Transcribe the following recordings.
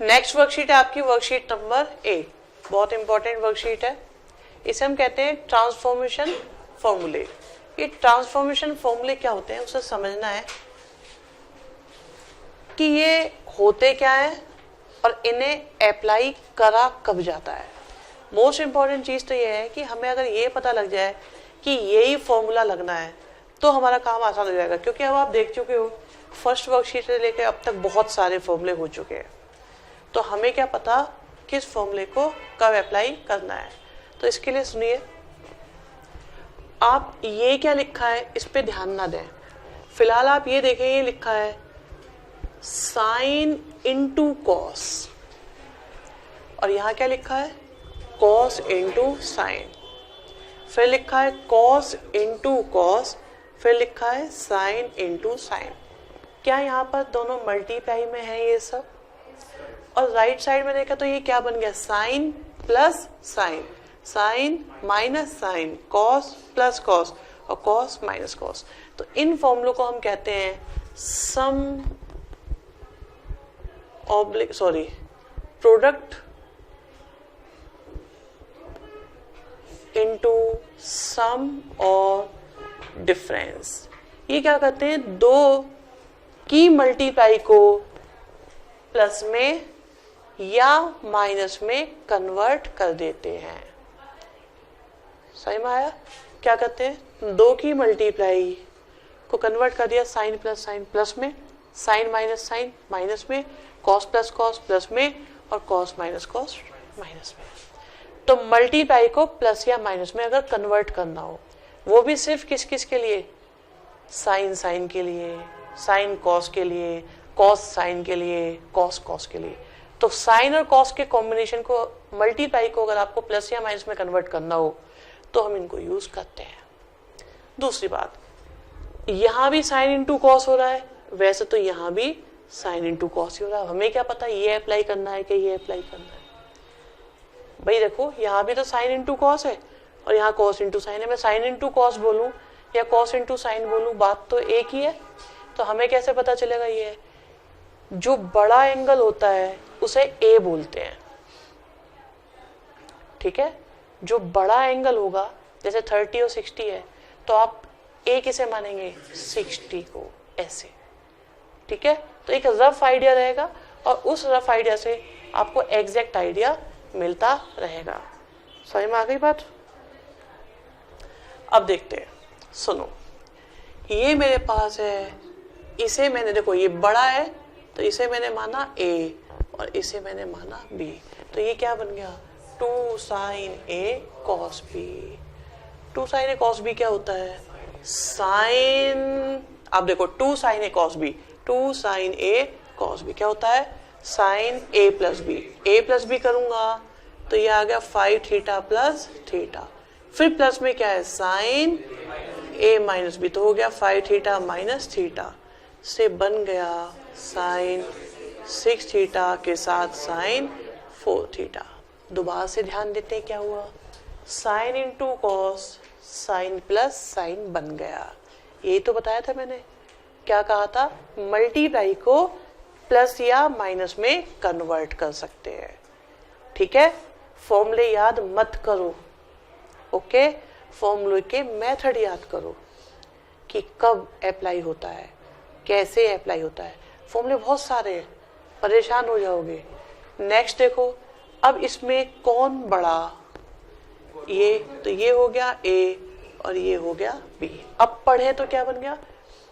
Next worksheet है आपकी worksheet number 8, बहुत इंपॉर्टेंट वर्कशीट है। इसे हम कहते हैं ट्रांसफॉर्मेशन फॉर्मूले। ये ट्रांसफॉर्मेशन फॉर्मूले क्या होते हैं उसे समझना है कि ये होते क्या है और इन्हें अप्लाई करा कब जाता है। मोस्ट इंपॉर्टेंट चीज तो ये है कि हमें अगर ये पता लग जाए कि यही फॉर्मूला लगना है तो हमारा काम आसान हो जाएगा, क्योंकि अब आप देख चुके हो फर्स्ट वर्कशीट से लेकर अब तक बहुत सारे फॉर्मूले हो चुके हैं, तो हमें क्या पता किस फॉर्मूले को कब अप्लाई करना है। तो इसके लिए सुनिए, आप ये क्या लिखा है इस पे ध्यान ना दें। फिलहाल आप ये देखें, ये लिखा है साइन इंटू कॉस, और यहां क्या लिखा है कॉस इंटू साइन, फिर लिखा है कॉस इंटू कॉस, फिर लिखा है साइन इंटू साइन। क्या यहाँ पर दोनों मल्टीप्लाई में है ये सब? और राइट साइड में देखा तो ये क्या बन गया sine plus sine, sine minus sine, cos plus cos और कॉस माइनस कॉस। तो इन फॉर्मूलों को हम कहते हैं सम प्रोडक्ट इनटू सम और डिफरेंस। ये क्या कहते हैं, दो की मल्टीप्लाई को प्लस में या माइनस में कन्वर्ट कर देते हैं। सही में आया? क्या कहते हैं, दो की मल्टीप्लाई को कन्वर्ट कर दिया साइन प्लस में, साइन माइनस में, कॉस प्लस में और कॉस माइनस माइनस में। तो मल्टीप्लाई को प्लस या माइनस में अगर कन्वर्ट करना हो, वो भी सिर्फ किस किस के लिए, साइन के लिए, साइन कॉस के लिए, कॉस साइन के लिए, कॉस के लिए। तो साइन और कॉस के कॉम्बिनेशन को, मल्टीप्लाई को अगर आपको प्लस या माइनस में कन्वर्ट करना हो तो हम इनको यूज करते हैं। दूसरी बात, यहां भी साइन इंटू कॉस हो रहा है, वैसे तो यहां भी साइन इंटू कॉस ही हो रहा है। हमें क्या पता ये अप्लाई करना है कि ये अप्लाई करना है? भाई देखो, यहां भी तो साइन इंटू कॉस है और यहाँ कॉस इंटू साइन है। मैं साइन इंटू कॉस बोलूं या कॉस इंटू साइन बोलूं, बात तो एक ही है। तो हमें कैसे पता चलेगा? ये जो बड़ा एंगल होता है उसे ए बोलते हैं, ठीक है। जो बड़ा एंगल होगा, जैसे 30 और 60 है, तो आप ए किसे मानेंगे, 60 को, ऐसे, ठीक है। तो एक रफ आइडिया रहेगा और उस रफ आइडिया से आपको एग्जैक्ट आइडिया मिलता रहेगा। समझ में आ गई बात? अब देखते हैं, सुनो, ये मेरे पास है, इसे मैंने, देखो ये बड़ा है तो इसे मैंने माना ए और इसे मैंने माना बी, तो ये क्या बन गया 2 साइन ए कॉस बी। 2 साइन ए कॉस बी क्या होता है, साइन, आप देखो 2 साइन ए कॉस बी, 2 साइन ए कॉस बी क्या होता है, sign A plus B. A plus B करूंगा तो ये आ गया 5 थीटा प्लस थीटा, फिर प्लस में क्या है साइन ए माइनस बी, तो हो गया 5 थीटा माइनस थीटा, से बन गया साइन 6 थीटा के साथ साइन 4 थीटा। दोबारा से ध्यान देते हैं क्या हुआ, sine into cos, sine plus sine बन गया। यही तो बताया था मैंने, क्या कहा था, मल्टीप्लाई को प्लस या माइनस में कन्वर्ट कर सकते हैं, ठीक है। फॉर्मूले याद मत करो, ओके, फॉर्मूले के मेथड याद करो कि कब अप्लाई होता है, कैसे अप्लाई होता है। फॉर्मूले बहुत सारे हैं, परेशान हो जाओगे। नेक्स्ट देखो, अब इसमें कौन बड़ा, ये, तो ये हो गया ए और ये हो गया बी। अब पढ़े तो क्या बन गया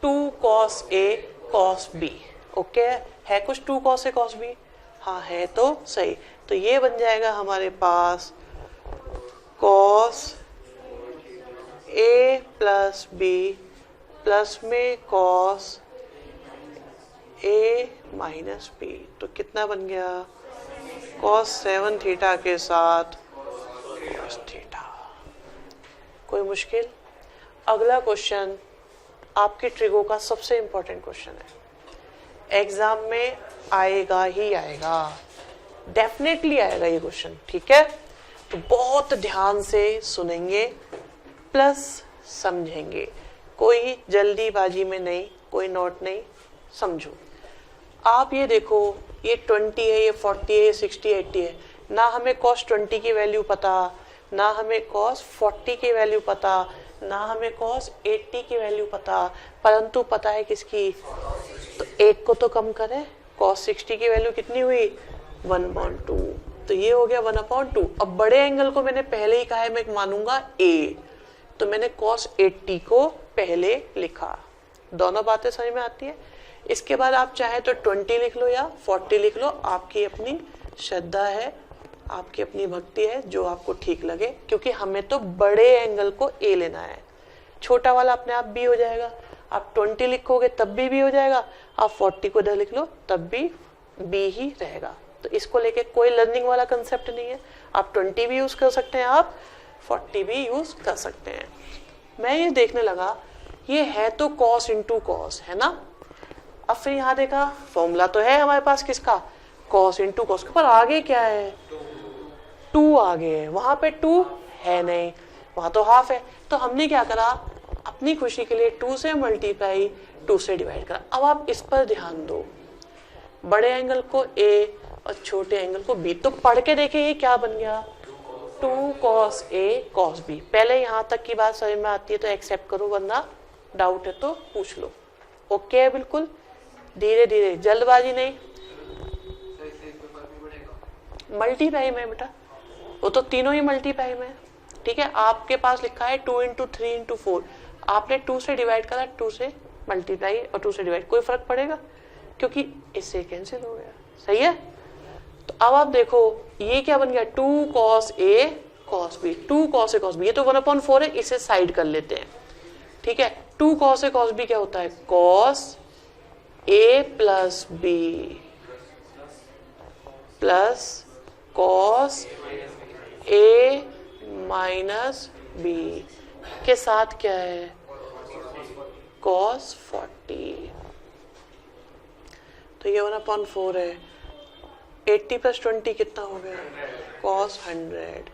2 cos a cos b, okay है कुछ 2 cos a cos b, हाँ है तो सही। तो ये बन जाएगा हमारे पास cos a plus b plus में cos a माइनस b, तो कितना बन गया cos 7 थीटा के साथ cos थीटा। कोई मुश्किल? अगला क्वेश्चन आपके ट्रिगो का सबसे इंपॉर्टेंट क्वेश्चन है, एग्जाम में आएगा ही आएगा, डेफिनेटली आएगा ये क्वेश्चन, ठीक है। तो बहुत ध्यान से सुनेंगे प्लस समझेंगे, कोई जल्दीबाजी में नहीं, कोई नोट नहीं, समझो। आप ये देखो ये 20 है, ये 40 है, ये 60 80 है। ना हमें cos 20 की वैल्यू पता, ना हमें cos 40 की वैल्यू पता, ना हमें cos 80 की वैल्यू पता, परंतु पता है किसकी? तो एक को तो कम करें, cos 60 की वैल्यू कितनी हुई? 1/2। तो ये हो गया 1/2। अब बड़े एंगल को मैंने पहले ही कहा है मैं मानूंगा a, तो मैंने cos 80 को पहले लिखा। दोनों बातें समझ में आती है। इसके बाद आप चाहे तो 20 लिख लो या 40 लिख लो, आपकी अपनी श्रद्धा है, आपकी अपनी भक्ति है, जो आपको ठीक लगे, क्योंकि हमें तो बड़े एंगल को a लेना है। छोटा वाला अपने आप b हो जाएगा। आप 20 लिखोगे तब भी b हो जाएगा, आप 40 को इधर लिख लो तब भी b ही रहेगा। तो इसको लेके कोई लर्निंग वाला कंसेप्ट नहीं है। आप 20 भी यूज कर सकते हैं, आप 40 भी यूज कर सकते हैं। मैं ये देखने लगा ये है तो cos इंटू कॉस है ना। अब फिर यहाँ देखा फॉर्मूला तो है हमारे पास किसका? cos इंटू कॉस के, पर आगे क्या है? 2 आगे है, वहां पे 2 है नहीं, वहां तो हाफ है। तो हमने क्या करा, अपनी खुशी के लिए 2 से मल्टीप्लाई 2 से डिवाइड करा। अब आप इस पर ध्यान दो, बड़े एंगल को a और छोटे एंगल को b। तो पढ़ के देखे ये क्या बन गया? 2 cos a cos b। पहले यहाँ तक की बात समझ में आती है तो एक्सेप्ट करो, वरना डाउट है तो पूछ लो। ओके है, बिल्कुल धीरे धीरे, जल्दबाजी नहीं। मल्टीप्लाई में बेटा, वो तो तीनों ही मल्टीप्लाई में, ठीक है। आपके पास लिखा है 2 इंटू 3 इंटू 4, आपने 2 से डिवाइड करा, 2 से मल्टीप्लाई और 2 से डिवाइड, कोई फर्क पड़ेगा? क्योंकि इससे कैंसिल हो गया, सही है। तो अब आप देखो ये क्या बन गया? 2 cos a cos b, 2 cos a cos b, ये तो 1/4 है, इसे साइड कर लेते हैं, ठीक है। 2 cos a cos b क्या होता है? cos a plus b plus cos a minus b के साथ क्या है? cos 40। तो ये 1/4 है। 80 प्लस 20 कितना हो गया? cos 100।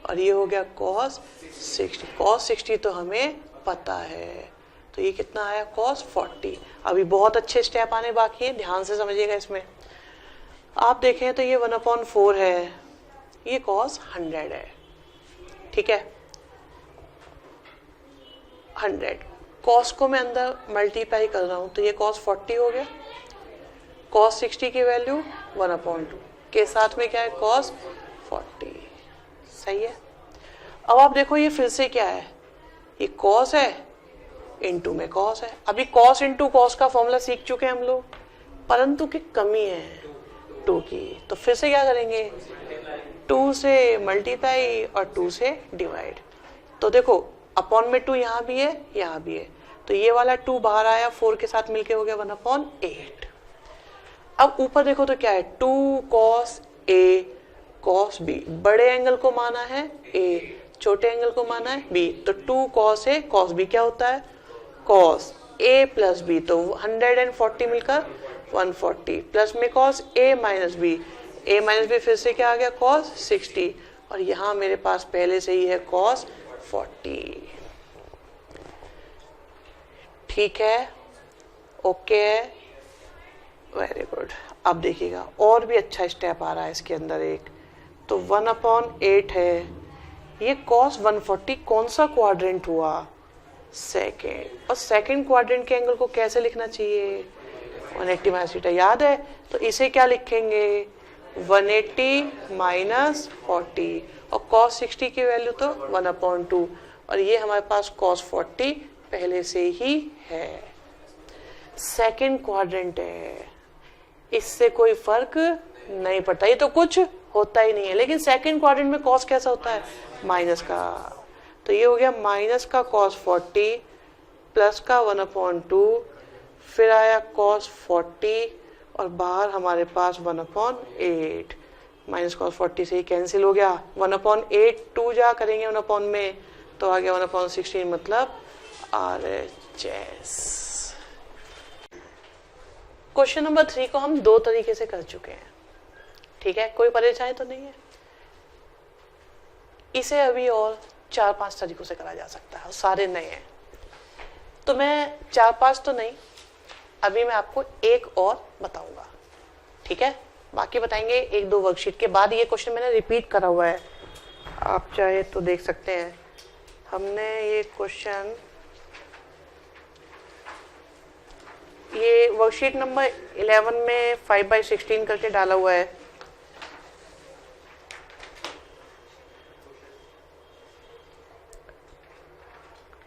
और ये हो गया cos 60। cos 60 तो हमें पता है, तो ये कितना आया? cos 40। अभी बहुत अच्छे स्टेप आने बाकी हैं, ध्यान से समझिएगा। इसमें आप देखें तो ये 1/4 है, ये cos 100 है, ठीक है। 100 cos को मैं अंदर मल्टीप्लाई कर रहा हूं तो ये cos 40 हो गया। cos 60 की वैल्यू 1/2 के साथ में क्या है? cos 40, सही है। अब आप देखो ये फिर से क्या है? ये cos है, इंटू में cos है। अभी cos इंटू cos का फॉर्मूला सीख चुके हैं हम लोग, परंतु की कमी है 2 की। तो फिर से क्या करेंगे? 2 से मल्टीप्लाई और 2 से डिवाइड। तो देखो अपॉन में 2 यहाँ भी है, यहाँ भी है, तो ये वाला 2 बाहर आया, 4 के साथ मिलके हो गया 1/8। अब ऊपर देखो तो क्या है? 2 cos a cos b। बड़े एंगल को माना है a, छोटे एंगल को माना है b। तो 2 cos a cos b क्या होता है? cos a प्लस b, तो 140 मिलकर 140, प्लस में cos a minus b, a minus b फिर से क्या आ गया? cos 60। और यहाँ मेरे पास पहले से ही है cos 40, ठीक है, ओके है, वेरी गुड। अब देखिएगा और भी अच्छा स्टेप आ रहा है इसके अंदर एक, तो 1/8 है, ये cos 140 कौन सा क्वाड्रेंट हुआ? सेकेंड। और सेकेंड क्वाड्रेंट के एंगल को कैसे लिखना चाहिए? 180 माइनस थीटा, याद है? तो इसे क्या लिखेंगे? 180 माइनस 40, और cos 60 की वैल्यू तो 1/2, और ये हमारे पास cos 40 पहले से ही है, सेकेंड क्वाड्रेंट है, इससे कोई फर्क नहीं पड़ता, ये तो कुछ होता ही नहीं है। लेकिन सेकेंड क्वाड्रेंट में cos कैसा होता है? माइनस का। तो ये हो गया माइनस का cos 40 प्लस का 1/2, फिर आया cos 40 और बाहर हमारे पास 1/8, माइनस cos 40 से ही कैंसिल हो गया। 1/8 2 जा करेंगे 1 में तो आ गया 1/16, मतलब RHS। क्वेश्चन नंबर 3 को हम 2 तरीके से कर चुके हैं, ठीक है, कोई परेशानी तो नहीं है। इसे अभी और 4-5 तरीकों से करा जा सकता है, सारे नए हैं, तो मैं 4-5 तो नहीं, अभी मैं आपको एक और बताऊंगा, ठीक है। बाकी बताएंगे एक दो वर्कशीट के बाद। ये क्वेश्चन मैंने रिपीट करा हुआ है, आप चाहे तो देख सकते हैं। हमने ये क्वेश्चन ये वर्कशीट नंबर 11 में 5/16 करके डाला हुआ है।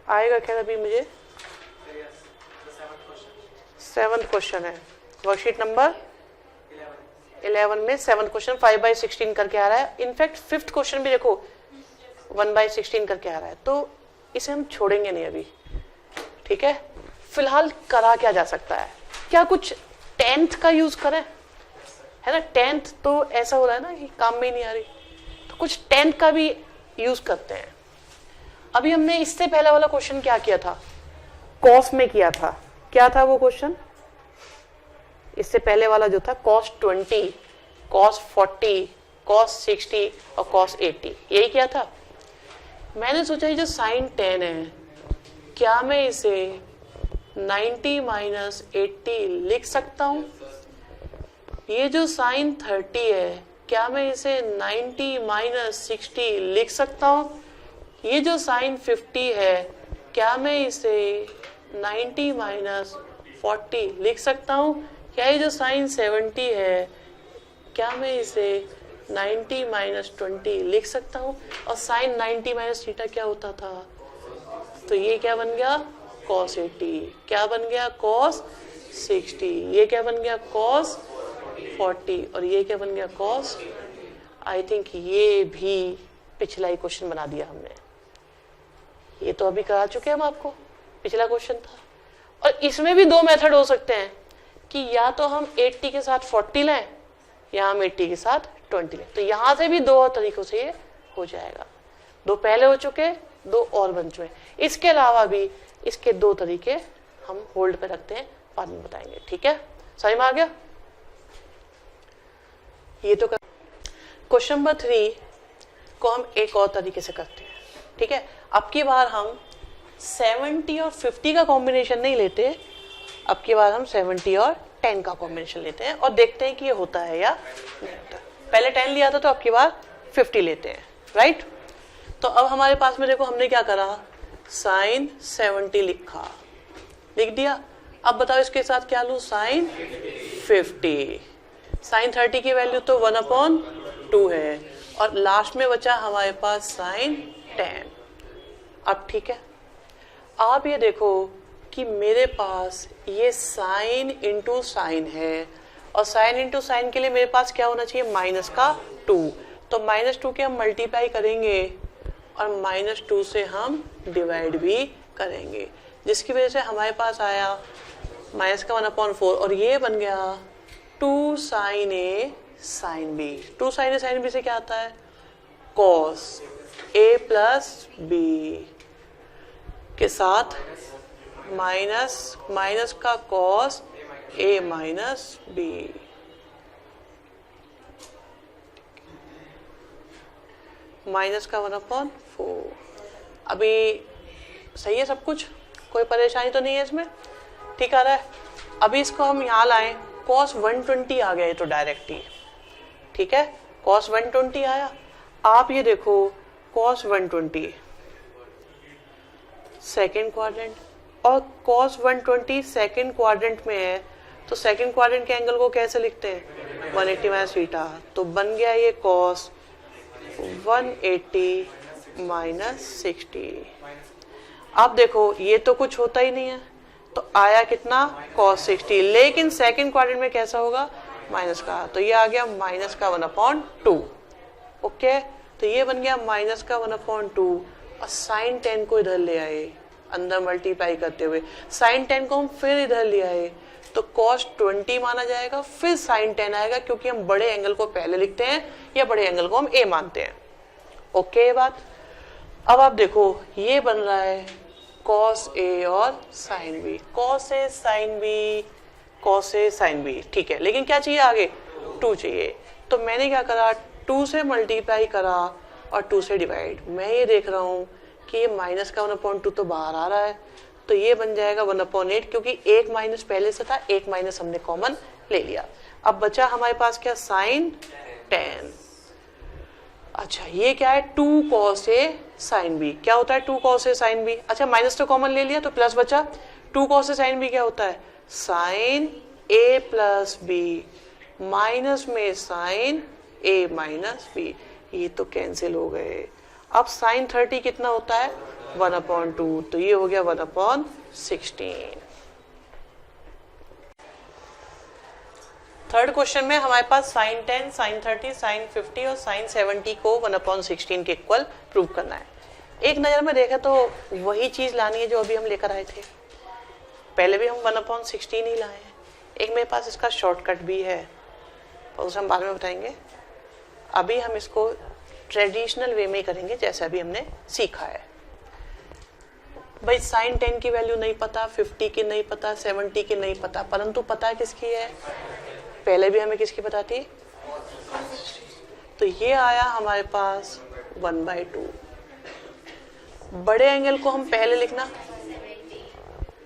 आएगा क्या अभी मुझे? 7th क्वेश्चन है वर्कशीट नंबर 11 में 7th क्वेश्चन 5/16 करके आ रहा है। इनफैक्ट 5th क्वेश्चन भी देखो 1/16 करके आ रहा है, तो इसे हम छोड़ेंगे नहीं अभी, ठीक है। फिलहाल करा क्या जा सकता है, क्या कुछ 10th का यूज करें, है ना। 10th तो ऐसा हो रहा है ना कि काम में ही नहीं आ रही, तो कुछ 10th का भी यूज करते हैं। अभी हमने इससे पहला वाला क्वेश्चन क्या किया था, कॉस में किया था। क्या था वो क्वेश्चन? इससे पहले वाला जो था cos 20, cos 40, cos 60 और cos 80, यही क्या था। मैंने सोचा ये जो sin 10 है, क्या मैं इसे 90 माइनस 80 लिख सकता हूं? ये जो sin 30 है, क्या मैं इसे 90 माइनस 60 लिख सकता हूं? ये जो sin 50 है, क्या मैं इसे 90 माइनस 40 लिख सकता हूं? क्या ये जो sin 70 है, क्या मैं इसे 90 माइनस 20 लिख सकता हूं? और sin 90 माइनस थीटा क्या होता था, तो ये क्या बन गया cos 80, क्या बन गया cos 60, ये क्या बन गया cos 40 और ये क्या बन गया cos। आई थिंक ये भी पिछला ही क्वेश्चन बना दिया हमने, ये तो अभी करा चुके हम आपको, पिछला क्वेश्चन था। और इसमें भी दो मेथड हो सकते हैं कि या तो हम 80 के साथ 40 लें या हम 80 के साथ 20 लें। तो यहां से भी दो तरीकों से ये हो जाएगा, दो पहले हो चुके, दो और बन चुके। इसके अलावा भी इसके दो तरीके हम होल्ड पे रखते हैं, बाद में बताएंगे, ठीक है। समझ में आ गया? ये तो क्वेश्चन नंबर 3 को हम एक और तरीके से करते हैं, ठीक है। अब की बार हम 70 और 50 का कॉम्बिनेशन नहीं लेते, अब की बार हम 70 और 10 का कॉम्बिनेशन लेते हैं और देखते हैं कि ये होता है या नहीं होता। पहले 10 लिया था तो अब की बार 50 लेते हैं, राइट। तो अब हमारे पास में देखो हमने क्या करा, sin 70 लिख दिया। अब बताओ इसके साथ क्या लूं, sin 50। sin 30 की वैल्यू तो 1/2 है और लास्ट में बचा हमारे पास sin 10। अब ठीक है, आप ये देखो कि मेरे पास ये साइन इंटू साइन है और साइन इंटू साइन के लिए मेरे पास क्या होना चाहिए, -2। तो -2 के हम मल्टीप्लाई करेंगे और -2 से हम डिवाइड भी करेंगे, जिसकी वजह से हमारे पास आया -1/4 और ये बन गया 2 sin A sin B। 2 sin A sin B से क्या आता है, cos A प्लस B के साथ माइनस का cos A minus B। Minus का 1/4। अभी सही है सब कुछ, कोई परेशानी तो नहीं है इसमें, ठीक आ रहा है। अभी इसको हम यहाँ लाएं, cos 120 आ गया, ये तो डायरेक्ट ही, ठीक है। cos 120 आया। आप ये देखो cos 120 सेकेंड क्वाड्रेंट और cos 120 सेकेंड क्वाड्रेंट में है, तो सेकेंड क्वाड्रेंट के एंगल को कैसे लिखते हैं, 180 माइनस थीटा। तो बन गया ये cos 180 माइनस 60। अब देखो ये तो कुछ होता ही नहीं है, तो आया कितना, cos 60। लेकिन सेकेंड क्वाड्रेंट में कैसा होगा, माइनस का, तो ये आ गया माइनस का 1/2। ओके, तो ये बन गया माइनस का 1/2 और साइन 10 को इधर ले आए अंदर मल्टीप्लाई करते हुए, साइन 10 को हम फिर इधर ले आए तो cos 20 माना जाएगा, फिर साइन 10 आएगा क्योंकि हम बड़े एंगल को पहले लिखते हैं या बड़े एंगल को हम a मानते हैं। ओके बात। अब आप देखो ये बन रहा है cos A और sin B, cos A sin B, cos A sin B, ठीक है। लेकिन क्या चाहिए आगे, 2 चाहिए। तो मैंने क्या करा, 2 से मल्टीप्लाई करा और 2 से डिवाइड। मैं ये देख रहा हूँ कि ये माइनस का 1/2 तो बाहर आ रहा है, तो ये बन जाएगा 1/8 क्योंकि एक माइनस पहले से था, एक माइनस हमने कॉमन ले लिया। अब बचा हमारे पास क्या, साइन 10। अच्छा ये क्या है, 2 cos A sin B। क्या होता है 2 cos A sin B? अच्छा माइनस तो कॉमन ले लिया तो प्लस बचा। 2 cos A sin B क्या होता है, sine A plus B, minus में साइन A माइनस B, ये तो कैंसिल हो गए। अब साइन 30 कितना होता है, 1/2, तो ये हो गया 1/16। थर्ड क्वेश्चन में हमारे पास साइन 10, साइन 30, साइन 50 और साइन 70 को 1/16 के इक्वल प्रूव करना है। एक नज़र में देखा तो वही चीज़ लानी है जो अभी हम लेकर आए थे, पहले भी हम 1/16 ही लाए हैं। एक मेरे पास इसका शॉर्टकट भी है और उसे हम बाद में बताएंगे। अभी हम इसको ट्रेडिशनल वे में करेंगे जैसे अभी हमने सीखा है। भाई साइन 10 की वैल्यू नहीं पता, 50 की नहीं पता, 70 की नहीं पता, परंतु पता किसकी है, पहले भी हमें किसकी पता थी, तो ये आया हमारे पास 1/2। बड़े एंगल को हम पहले लिखना,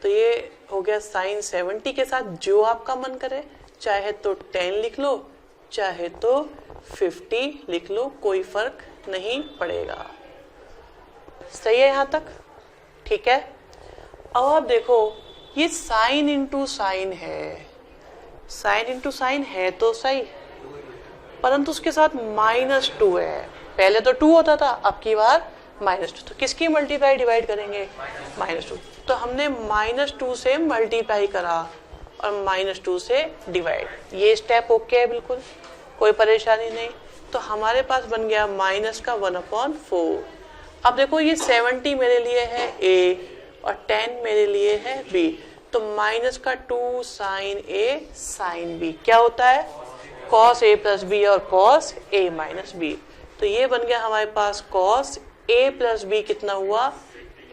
तो ये हो गया साइन 70 के साथ जो आपका मन करे, चाहे तो 10 लिख लो चाहे तो 50 लिख लो, कोई फर्क नहीं पड़ेगा। सही है यहां तक, ठीक है। अब आप देखो ये साइन इंटू साइन है, साइन इंटू साइन है तो सही, परंतु उसके साथ -2 है। पहले तो 2 होता था, अब की बार -2, तो किसकी मल्टीप्लाई डिवाइड करेंगे, -2। तो हमने -2 से मल्टीप्लाई करा और -2 से डिवाइड, ये स्टेप ओके है, बिल्कुल कोई परेशानी नहीं। तो हमारे पास बन गया माइनस का 1/4। अब देखो ये 70 मेरे लिए है A और 10 मेरे लिए है B, तो माइनस का 2 साइन A साइन B क्या होता है, cos A प्लस B और cos A माइनस B। तो ये बन गया हमारे पास cos A प्लस B कितना हुआ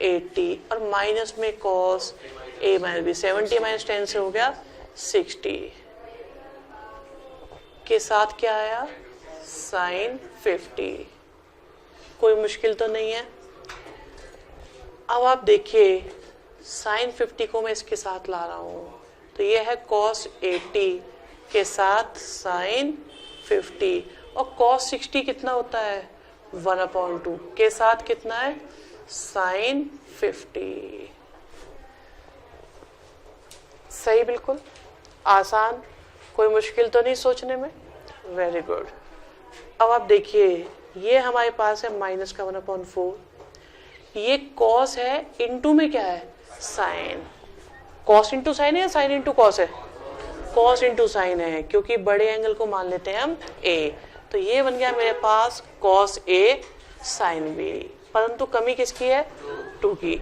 80 और माइनस में cos A minus B, 70 minus 10 से हो गया 60 के साथ क्या आया साइन 50। कोई मुश्किल तो नहीं है। अब आप देखिए साइन 50 को मैं इसके साथ ला रहा हूं, तो ये है cos 80 के साथ साइन 50 और cos 60 कितना होता है 1/2 के साथ कितना है साइन 50। सही, बिल्कुल आसान, कोई मुश्किल तो नहीं सोचने में, वेरी गुड। अब आप देखिए ये हमारे पास है माइनस का 1/4, ये cos है, इनटू में क्या है साइन, cos इंटू साइन है या साइन इंटू cos है, cos इंटू साइन है, क्योंकि बड़े एंगल को मान लेते हैं हम A। तो ये बन गया मेरे पास cos A साइन B, परंतु कमी किसकी है 2 की।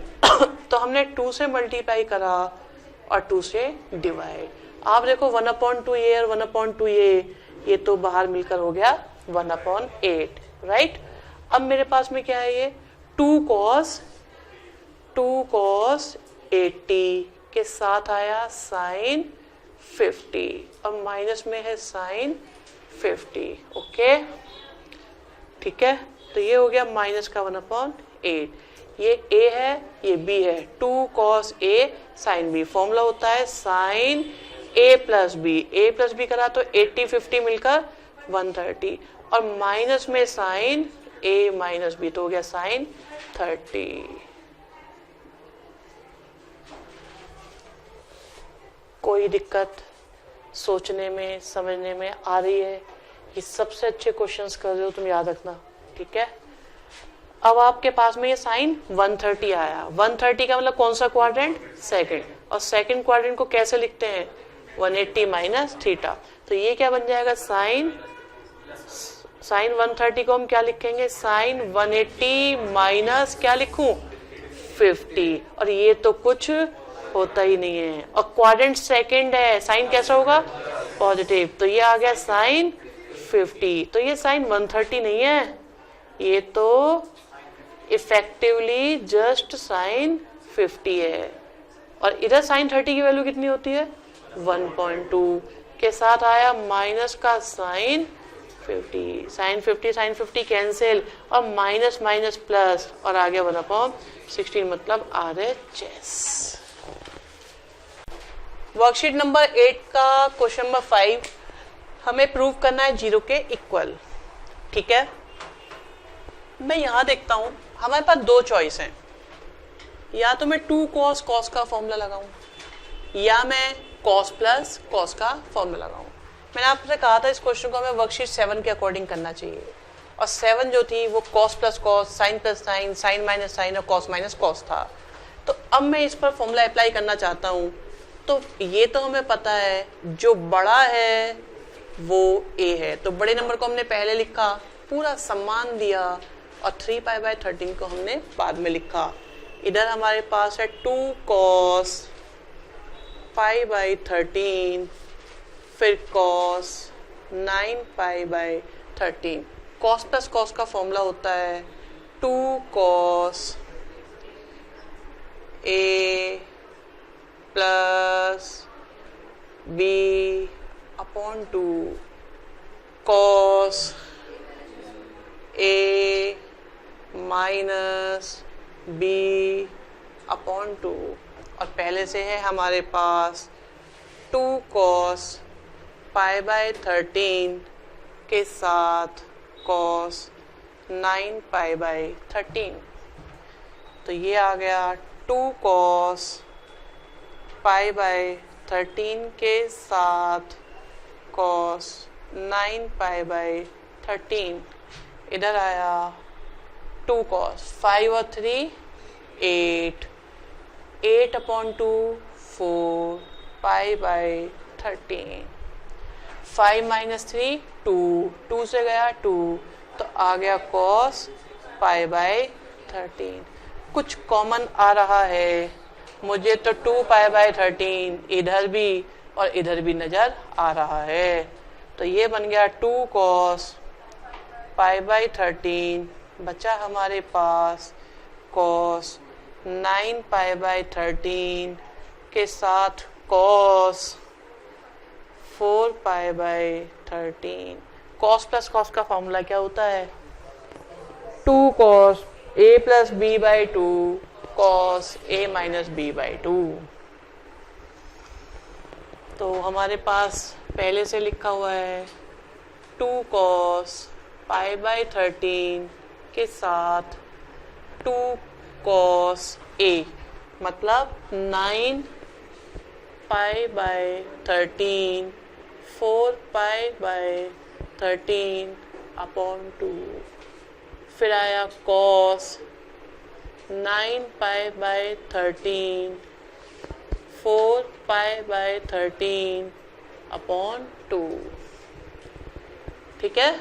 तो हमने 2 से मल्टीप्लाई करा और 2 से डिवाइड। आप देखो 1/2A और 1/2A ये तो बाहर मिलकर हो गया 1/8, राइट। अब मेरे पास में क्या है ये 2 cos 80 के साथ आया साइन 50 और माइनस में है साइन 50, ओके ठीक है। तो ये हो गया माइनस का 1/8, ये A है ये B है, 2 cos A sine B, formula होता है साइन A प्लस B करा तो 80 50 मिलकर 130 और माइनस में साइन A माइनस B तो हो गया साइन 30। कोई दिक्कत सोचने में समझने में आ रही है, ये सबसे अच्छे क्वेश्चंस कर रहे हो तुम, याद रखना, ठीक है। अब आपके पास में ये साइन 130 आया, 130 का मतलब कौन सा क्वाड्रेंट, सेकंड, और सेकंड क्वाड्रेंट को कैसे लिखते हैं 180 माइनस थीटा। तो ये क्या बन जाएगा साइन 130 को हम क्या लिखेंगे साइन 180 माइनस क्या लिखूं 50, और ये तो कुछ होता ही नहीं है, और क्वाड्रेंट सेकंड है, साइन कैसा होगा पॉजिटिव, तो ये आ गया साइन 50। तो ये साइन 130 नहीं है, ये तो इफेक्टिवली जस्ट साइन 50 है, और इधर साइन 30 की वैल्यू कितनी होती है 1.2 के साथ आया माइनस का साइन 50, साइन 50 कैंसिल और माइनस माइनस प्लस और आ गया 1/16 मतलब RHS। वर्कशीट नंबर 8 का क्वेश्चन नंबर 5, हमें प्रूव करना है 0 के इक्वल, ठीक है। मैं यहाँ देखता हूँ हमारे पास दो चॉइस हैं, या तो मैं 2 cos cos का फॉर्मूला लगाऊं या मैं cos प्लस cos का फॉर्मूला लगाऊं। मैंने आपसे कहा था इस क्वेश्चन को हमें वर्कशीट 7 के अकॉर्डिंग करना चाहिए, और 7 जो थी वो cos plus cos, sin plus sin, sin minus sin और cos माइनस cos था। तो अब मैं इस पर फॉर्मूला अप्लाई करना चाहता हूँ। तो ये तो हमें पता है जो बड़ा है वो a है, तो बड़े नंबर को हमने पहले लिखा, पूरा सम्मान दिया, और 3π/13 को हमने बाद में लिखा। इधर हमारे पास है 2 cos π/13, फिर cos 9π/13। cos प्लस cos का फॉर्मूला होता है 2 cos a plus b upon 2 cos a minus b upon 2, और पहले से है हमारे पास 2 cos π/13 के साथ cos 9π/13। तो ये आ गया 2 cos π/13 के साथ cos 9π/13। इधर आया 2 cos 5 और 3 8, 8 अपॉन 2 4 π/13। 5 माइनस 3 2, 2 से गया 2, तो आ गया cos π/13। कुछ कॉमन आ रहा है मुझे, तो 2π/13 इधर भी और इधर भी नजर आ रहा है, तो ये बन गया 2 cos π/13, बचा हमारे पास cos 9π/13 के साथ cos 4π/13। cos प्लस cos का फॉर्मूला क्या होता है? 2 cos a plus b/2 cos a minus b/2। तो हमारे पास पहले से लिखा हुआ है 2 cos π/13 के साथ 2 cos a, मतलब 9π/13 4π/13 अपॉन 2, फिर आया cos 9π/13 4π/13 अपॉन 2, ठीक है।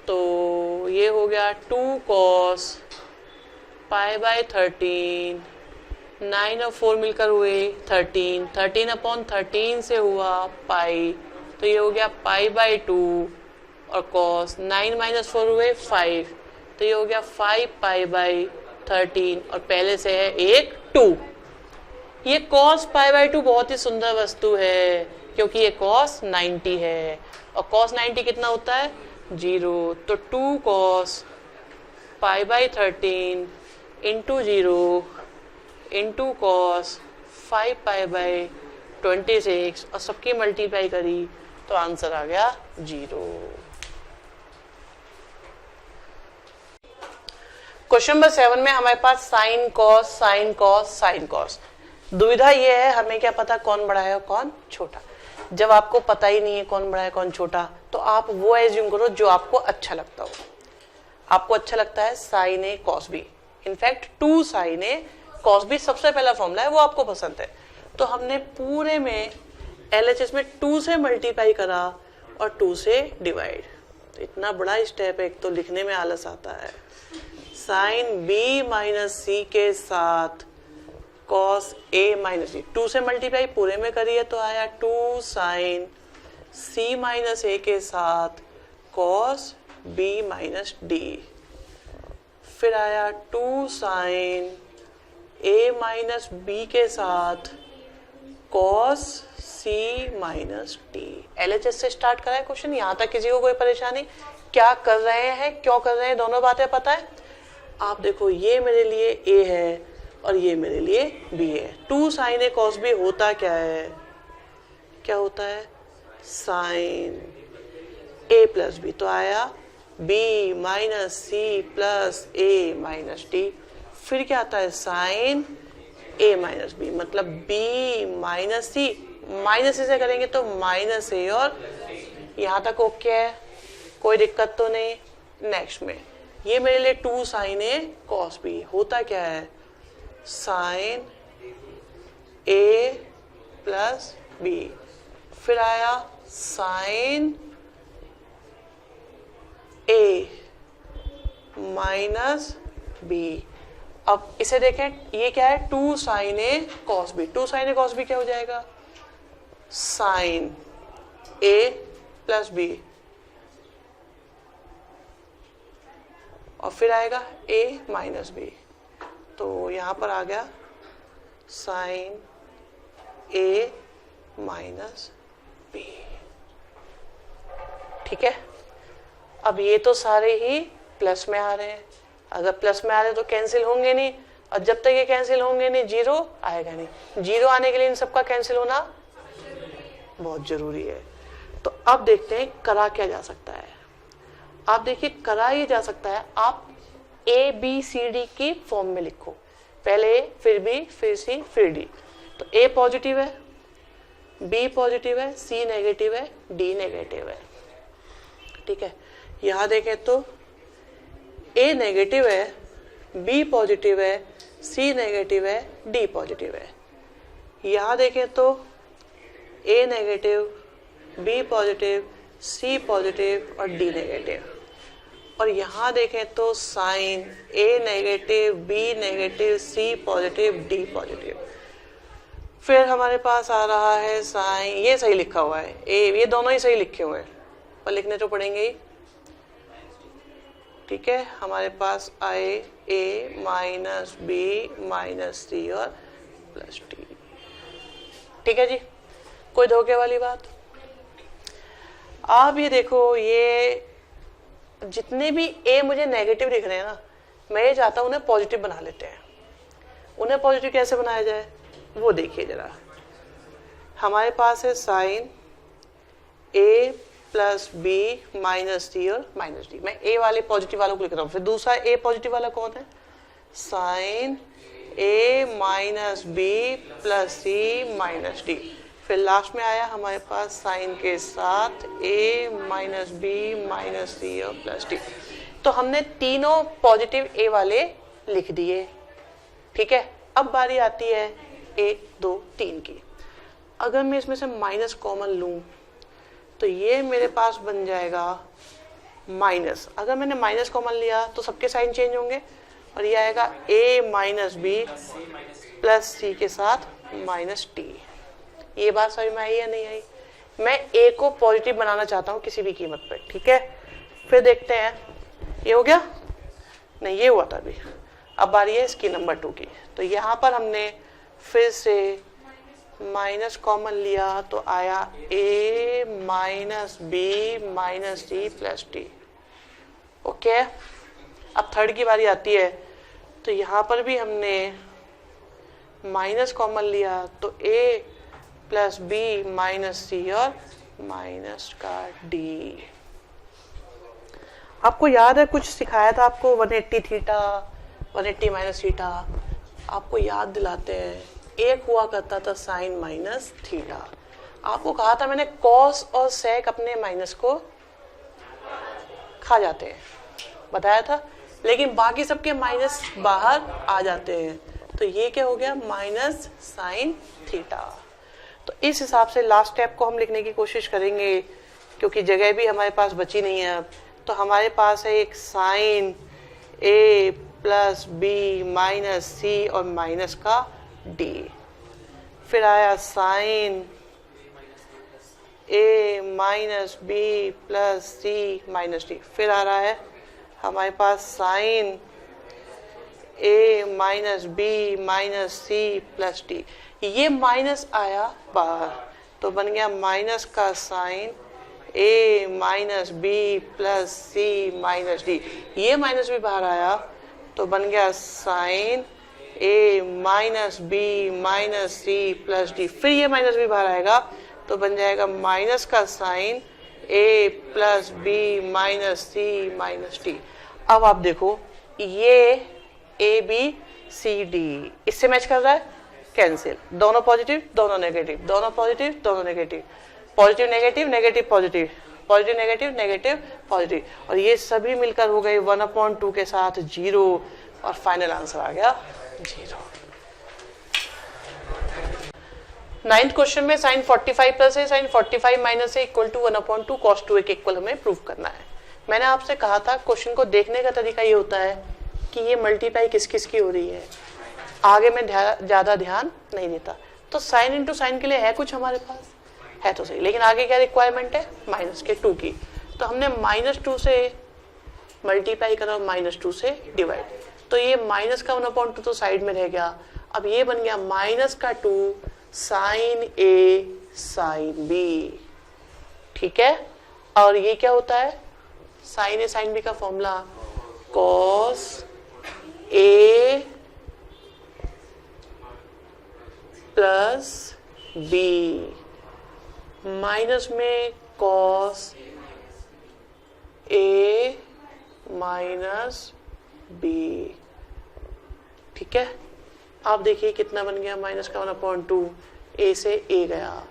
तो ये हो गया 2 cos π/13, 9 और 4 मिलकर हुए 13, 13 अपॉन 13 से हुआ पाई, तो ये हो गया π/2, और cos 9 माइनस 4 हुए 5, तो ये हो गया 5π/13, और पहले से है एक 2। ये cos π/2 बहुत ही सुंदर वस्तु है, क्योंकि ये cos 90 है, और cos 90 कितना होता है? 0। तो 2 cos π/13 इंटू 0 इंटू cos 5π/26, और सबकी मल्टीप्लाई करी तो आंसर आ गया 0। क्वेश्चन नंबर 7 में हमारे पास sine cos sine cos sine cos. दुविधा ये है, हमें क्या पता कौन बड़ा है और कौन छोटा। जब आपको पता ही नहीं है कौन बड़ा है कौन छोटा, तो आप वो एज्यूम करो जो आपको अच्छा लगता हो। आपको अच्छा लगता है साइन ए कॉस बी, इनफैक्ट 2 साइन ए कॉस बी सबसे पहला फॉर्मूला है, वो आपको पसंद है। तो हमने पूरे में LHS में 2 से मल्टीप्लाई करा और 2 से डिवाइड। तो इतना बड़ा स्टेप है, एक तो लिखने में आलस आता है। साइन बी माइनस सी के साथ कॉस ए माइनस डी, 2 से मल्टीप्लाई पूरे में करिए तो आया 2 साइन सी माइनस ए के साथ कॉस बी माइनस डी। फिर आया 2 साइन ए माइनस बी के साथ कॉस सी माइनस डी। LHS से स्टार्ट करा है क्वेश्चन, यहाँ तक किसी को कोई परेशानी? क्या कर रहे हैं, क्यों कर रहे हैं, दोनों बातें पता है। आप देखो, ये मेरे लिए A है और ये मेरे लिए B है। 2 साइन ए कॉस बी होता क्या है? क्या होता है? साइन ए प्लस बी, तो आया बी माइनस सी प्लस ए माइनस डी। फिर क्या आता है साइन ए माइनस बी, मतलब बी माइनस सी, माइनस से करेंगे तो माइनस ए, और यहाँ तक ओके है, कोई दिक्कत तो नहीं। नेक्स्ट में ये मेरे लिए 2 साइन ए कॉस बी, होता क्या है साइन ए प्लस बी, फिर आया साइन ए माइनस बी। अब इसे देखें, ये क्या है 2 साइन ए कॉस बी, 2 साइन ए कॉस बी क्या हो जाएगा साइन ए प्लस बी, और फिर आएगा a माइनस बी, तो यहां पर आ गया साइन a माइनस बी। ठीक है, अब ये तो सारे ही प्लस में आ रहे हैं, अगर प्लस में आ रहे हैं तो कैंसिल होंगे नहीं, और जब तक ये कैंसिल होंगे नहीं जीरो आएगा नहीं। जीरो आने के लिए इन सबका कैंसिल होना बहुत जरूरी है। तो अब देखते हैं करा क्या जा सकता है। आप देखिए करा ये जा सकता है, आप ए बी सी डी की फॉर्म में लिखो, पहले ए फिर बी फिर सी फिर डी। तो ए पॉजिटिव है, बी पॉजिटिव है, सी नेगेटिव है, डी नेगेटिव है। ठीक है, यहां देखें तो ए नेगेटिव है, बी पॉजिटिव है, सी नेगेटिव है, डी पॉजिटिव है। यहां देखें तो ए नेगेटिव, बी पॉजिटिव, सी पॉजिटिव और डी नेगेटिव। और यहां देखें तो साइन ए नेगेटिव, बी नेगेटिव, सी पॉजिटिव, डी पॉजिटिव। फिर हमारे पास आ रहा है साइन, ये सही लिखा हुआ है ए, ये दोनों ही सही लिखे हुए हैं पर लिखने तो पड़ेंगे ही। ठीक है, हमारे पास आए ए माइनस बी माइनस सी और प्लस डी। ठीक है जी, कोई धोखे वाली बात? आप ये देखो, ये जितने भी ए मुझे नेगेटिव दिख रहे हैं ना, मैं ये चाहता हूं उन्हें पॉजिटिव बना लेते हैं। उन्हें पॉजिटिव कैसे बनाया जाए वो देखिए जरा। हमारे पास है sign A plus B minus C और माइनस डी। मैं ए वाले पॉजिटिव वालों को लिख रहा हूँ, फिर दूसरा ए पॉजिटिव वाला कौन है sign A minus B plus C minus D. फिर लास्ट में आया हमारे पास साइन के साथ ए माइनस बी माइनस सी और प्लस डी। तो हमने तीनों पॉजिटिव ए वाले लिख दिए। ठीक है, अब बारी आती है 1 2 3 की। अगर मैं इसमें से माइनस कॉमन लूं तो ये मेरे पास बन जाएगा माइनस। अगर मैंने माइनस कॉमन लिया तो सबके साइन चेंज होंगे और ये आएगा a माइनस बी प्लस सी के साथ माइनस टी। ये बात समझ में आई या नहीं आई? मैं a को पॉजिटिव बनाना चाहता हूँ किसी भी कीमत पर। ठीक है, फिर देखते हैं ये हो गया, नहीं ये हुआ था अभी। अब बारी है इसकी नंबर 2 की। तो यहाँ पर हमने फिर से माइनस कॉमन लिया तो आया a minus B minus D plus T. Okay, अब थर्ड की बारी आती है। तो यहाँ पर भी हमने माइनस कॉमन लिया तो a plus B minus C और माइनस का डी। आपको याद है कुछ सिखाया था आपको 180 थीटा 180 माइनस थीटा, आपको याद दिलाते हैं। एक हुआ करता था साइन माइनस थीटा। आपको कहा था मैंने कॉस और सेक अपने माइनस को खा जाते हैं, बताया था, लेकिन बाकी सबके माइनस बाहर आ जाते हैं। तो ये क्या हो गया माइनस साइन थीटा। तो इस हिसाब से लास्ट स्टेप को हम लिखने की कोशिश करेंगे क्योंकि जगह भी हमारे पास बची नहीं है अब। तो हमारे पास है एक sine A plus B minus C और माइनस का डी। फिर आया sine A minus B plus C minus D. फिर आ रहा है हमारे पास sine A minus B minus C plus D. ये माइनस आया बाहर तो बन गया माइनस का sine A minus B plus C minus D. ये माइनस भी बाहर आया तो बन गया sine A minus B minus C plus D. फिर ये माइनस भी बाहर आएगा तो बन जाएगा माइनस का sine A plus B minus C minus D. अब आप देखो ये ए बी सी डी इससे मैच कर रहा है, कैंसिल, दोनों पॉजिटिव दोनों नेगेटिव, दोनों पॉजिटिव दोनों negative, positive negative negative positive, positive negative negative positive, और ये सभी मिलकर हो गए 1/2 के साथ 0 और फाइनल आंसर आ गया 0। 9th क्वेश्चन में साइन 45 प्लस है साइन 45 माइनस है इक्वल टू 1/2 cos 2a के इक्वल हमें प्रूव करना है। मैंने आपसे कहा था क्वेश्चन को देखने का तरीका ये होता है कि ये मल्टीप्लाई किस किस की हो रही है, आगे मैं ज्यादा ध्यान नहीं देता। तो साइन इंटू साइन के लिए है कुछ हमारे पास, है तो सही, लेकिन आगे क्या रिक्वायरमेंट है, माइनस के 2 की, तो हमने -2 से मल्टीप्लाई करा, -2 से डिवाइड, तो ये माइनस का 1/2 तो साइड में रह गया। अब ये बन गया माइनस का 2 साइन ए साइन बी, ठीक है। और ये क्या होता है, साइन ए साइन बी का formula cos A plus B minus में कॉस ए माइनस बी, ठीक है। आप देखिए कितना बन गया, माइनस का 1/2, ए से ए गया,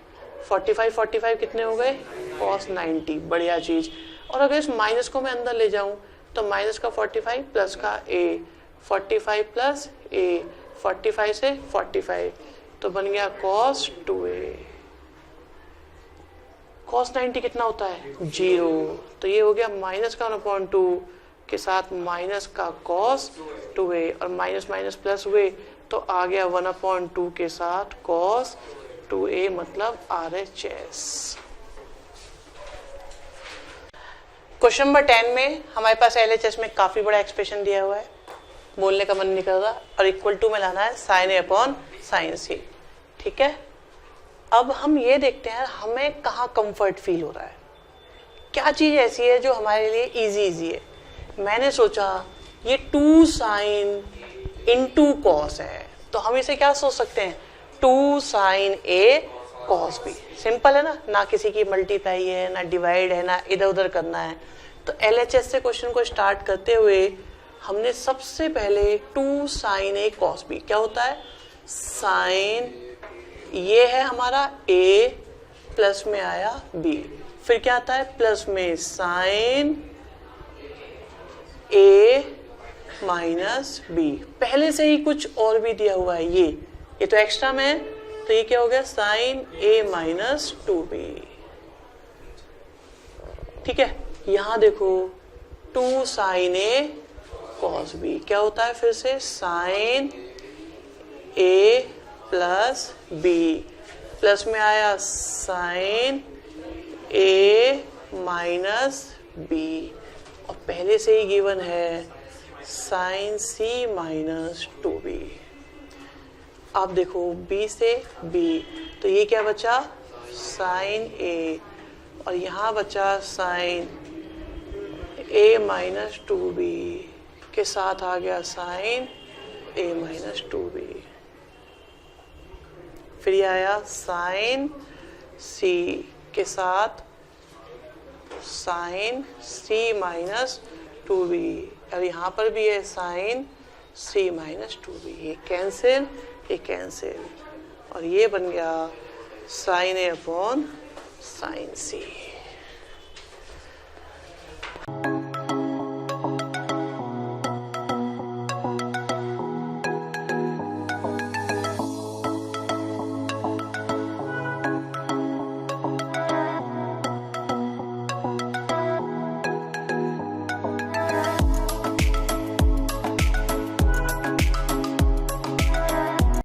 45 कितने हो गए, कॉस 90, बढ़िया चीज। और अगर इस माइनस को मैं अंदर ले जाऊं तो माइनस का 45 प्लस का ए, 45 प्लस ए, 45 से 45, तो बन गया कॉस 2a। कॉस 90 कितना होता है, 0, तो ये हो गया माइनस का 1/2 के साथ माइनस का कॉस 2a, और माइनस माइनस प्लस हुए तो आ गया 1/2 के साथ कॉस 2a, मतलब RHS। क्वेश्चन नंबर 10 में हमारे पास LHS में काफी बड़ा एक्सप्रेशन दिया हुआ है, बोलने का मन नहीं कर रहा, और इक्वल टू में लाना है साइन ए अपॉन साइन सी, ठीक है। अब हम ये देखते हैं हमें कहाँ कंफर्ट फील हो रहा है, क्या चीज ऐसी है जो हमारे लिए इजी है। मैंने सोचा ये 2 साइन इंटू कॉस है, तो हम इसे क्या सोच सकते हैं, 2 साइन ए कॉस बी, सिंपल है ना किसी की मल्टीप्लाई है ना डिवाइड है ना इधर उधर करना है। तो LHS से क्वेश्चन को स्टार्ट करते हुए हमने सबसे पहले 2 साइन ए कॉस बी, क्या होता है, साइन ये है हमारा a प्लस में आया b, फिर क्या आता है प्लस में साइन a माइनस बी, पहले से ही कुछ और भी दिया हुआ है, ये तो एक्स्ट्रा में है, तो ये क्या हो गया साइन a माइनस 2b, ठीक है। यहां देखो 2 साइन a कॉस b क्या होता है, फिर से sine a plus B, plus में आया साइन a माइनस बी, और पहले से ही गिवन है साइन c माइनस 2b। आप देखो b से b, तो ये क्या बचा, साइन a, और यहाँ बचा साइन a माइनस 2b के साथ आ गया साइन a माइनस 2b, फिर ये आया साइन c के साथ साइन c माइनस 2b, और यहाँ पर भी है साइन c माइनस 2b, ये कैंसिल, और ये बन गया sine a upon sine c।